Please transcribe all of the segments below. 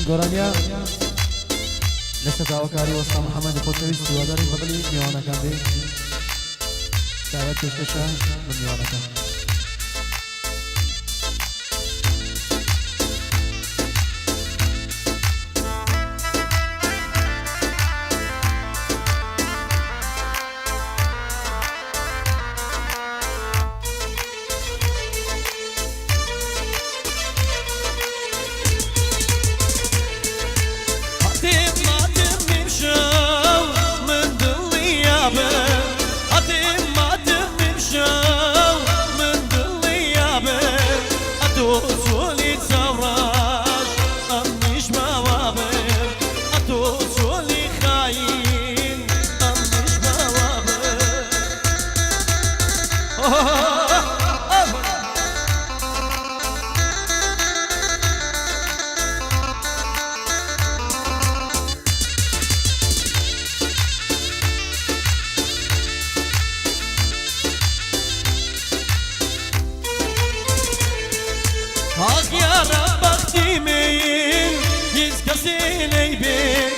گۆرانیا لەسەر داواکاری وەستا محەممەدی خۆشەویست هیواداری بەدڵی میوانەکان بێ داوای پێشکەشە بە میوانەکان Ağyara baktimin hiç kasile bin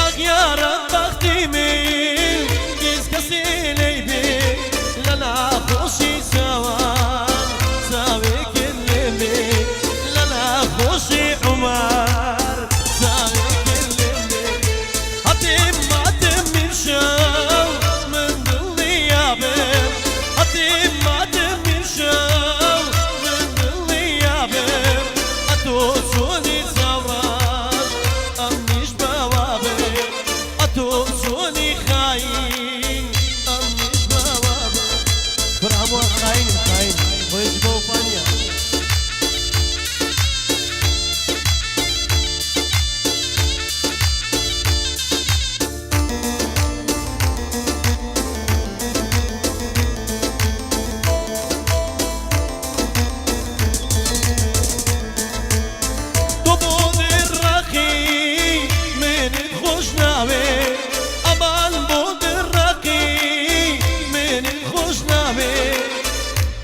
Ağyara baktimin hiç kasile bin Lala hoşi savan savi kellimi Lala hoşi umar savi kellimi Hatim matim min şav min dilli yabim Hatim matim min şav min dilli yabim أتوسوني زوراج أمنيش بوابي أتوسوني خاين أمنيش بوابي برافو خاين خاين ويش بوفانيا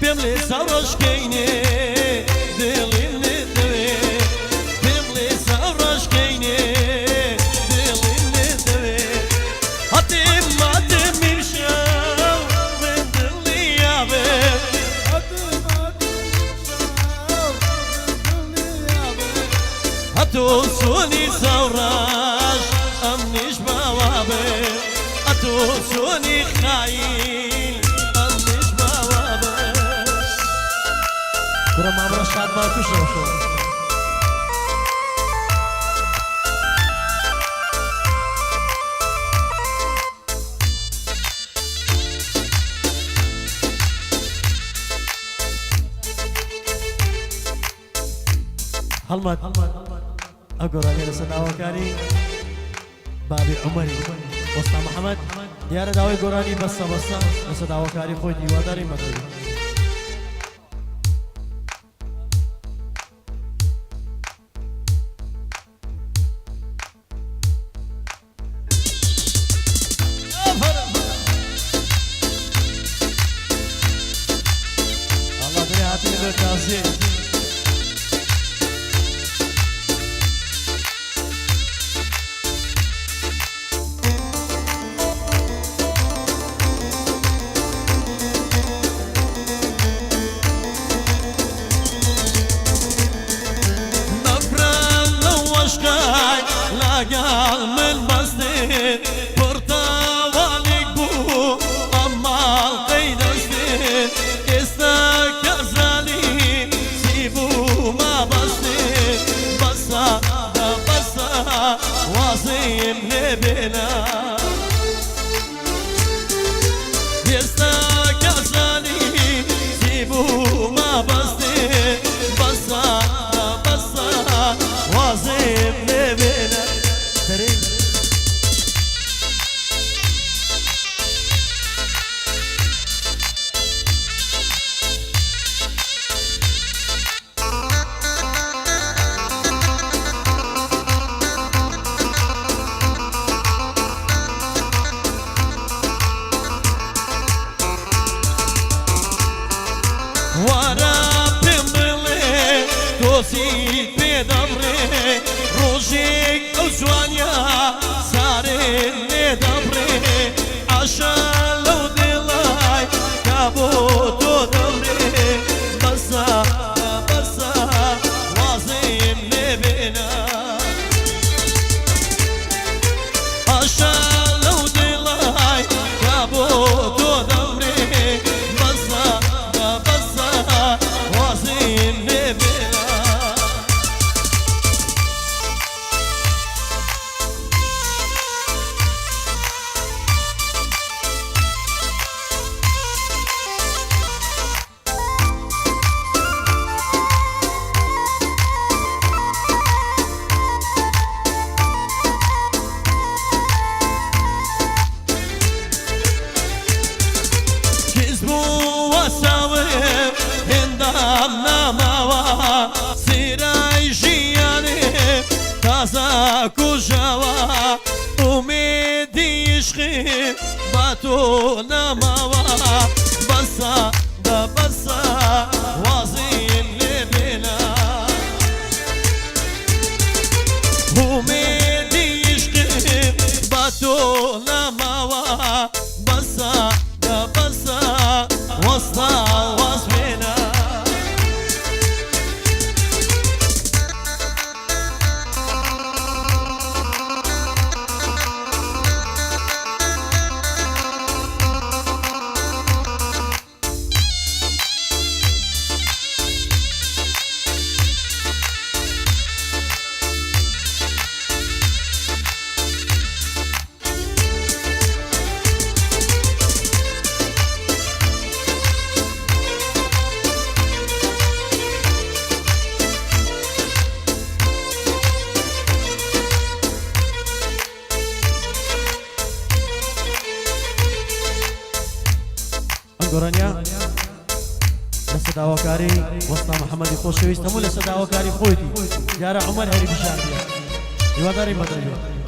Pemle savroş keyni dilimni deve Pemle savroş keyni dilimni deve Hatim matim mirşav men dilli yabe Hatim matim mirşav men dilli yabe Atosuni savroş amniş bawabe Atosuni khayin برا مامرا شاد با توش روشو هلمت اگرانی لسه داواکاری بابی عمری وستا محمد دیار داوی گرانی بسا لسه داواکاری خود دیواداری مطلوب Kazi. Nafran loşkay lagal men basdi portavalik bu amal qaydasti istakazali وازيم لبنا يستاك عزالي سيبو ما بصدي بصا وازيم لبنا ورا بمبلي توسي بدبري ڕۆژێک ئەو جوانیا سارێن لێدەبڕێ عاشە لەو دڵای کا بۆ تۆ دەڵێ بەسە بەسە وازێم لێبێنە عاشە لەو دڵای کا بۆ تۆ دەڵێ بەسە بەسە وازێم لێبێنە وساوم هندام ناماوا سیرای ژیانێ تازە کوژاوە ئومێدی عشقی با تۆ نەماوە بەسە بەسە وازیم لێبێنە ئومێدی عشقی با تۆ نەماوە بەسە بەسە وەستا وەزمێنە گۆرانیا لە سەداوەکاری وەستا محەممەدی خۆشەویست هەموو لە سەداوەکاری خۆیتی دیارە عومەر هەری بشاردیە هیواداری بەدەبێت